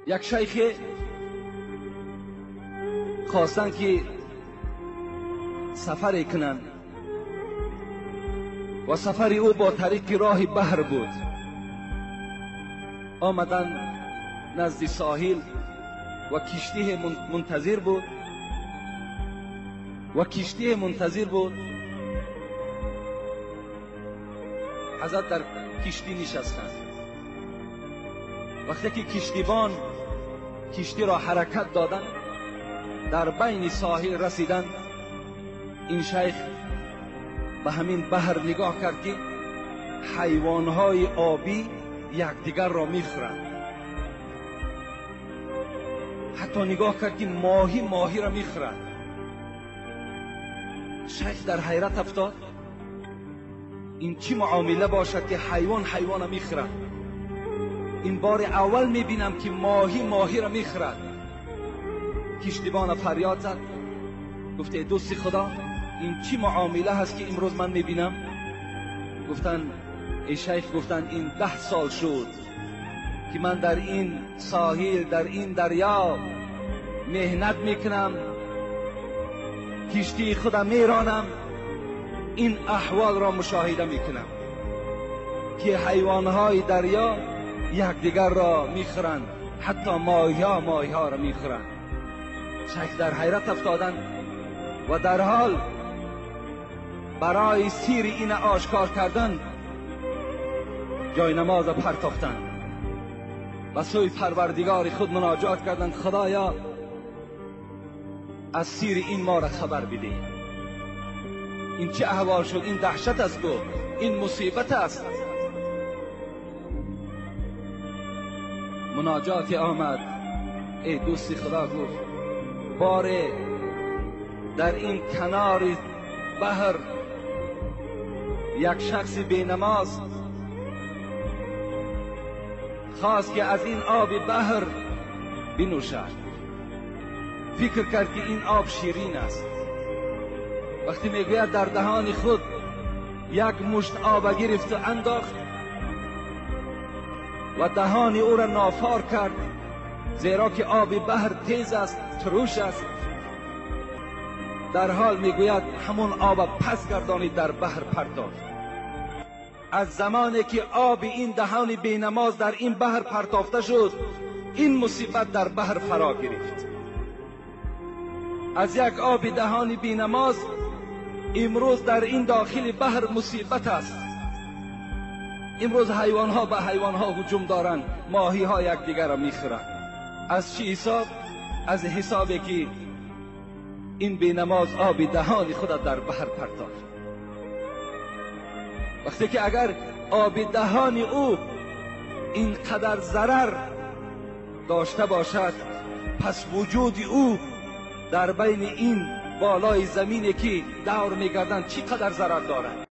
یک شیخ خواستن که سفر کنند و سفر او با طریق راه بحر بود. آمدن نزد ساحل و کشتی منتظر بود حضرت در کشتی نشستند. وقتی که کشتیبان کشتی را حرکت دادند، در بین ساحل رسیدند، این شیخ به همین بحر نگاه کرد که حیوانهای آبی یکدیگر را میخورند. حتی نگاه کرد که ماهی را میخورند. شیخ در حیرت افتاد، این چی معامله باشد که حیوان را میخورد؟ این بار اول میبینم که ماهی را میخورد. کشتیبان فریاد زد، گفته دوست خدا این چی معامله هست که امروز من میبینم؟ گفتن ای شیخ، گفتن این 10 سال شد که من در این ساحل، در این دریا مهنت میکنم، کشتی خودم میرانم، این احوال را مشاهده میکنم که حیوانهای دریا یکدیگر را میخورند، حتی ماهی ها را میخورند. شیخ در حیرت افتادن و در حال برای سیر این آشکار کردن جای نماز پرتافتند و سوی پروردگار خود مناجات کردند، خدایا از سیر این ما را خبر بده. این چه احوال شد؟ این دهشت است و این مصیبت است. مناجات آمد، ای دوست خدا، گفت باره در این کنار بحر یک شخص بینماز خواست که از این آب بحر بنوشد. فکر کرد که این آب شیرین است. وقتی میگوید در دهان خود یک مشت آب گرفت و انداخت و دهان او را نافار کرد، زیرا که آب بحر تیز است، تروش است. در حال میگوید همون آب پس گردانید در بحر پرتافت. از زمانی که آب این دهان بینماز در این بحر پرتافته شد، این مصیبت در بحر فرا گرفت. از یک آب دهان بینماز امروز در این داخل بحر مصیبت است. امروز حیوانها به حیوانها هجوم دارند، ماهی ها یکدیگر را میخورند. از چه حساب؟ از حسابی که این بینماز آب دهان خود در بحر پرتافت. وقتی که اگر آب دهان او اینقدر ضرر داشته باشد، پس وجود او در بین این بالای زمینی که دور میگردند چقدر ضرر دارد؟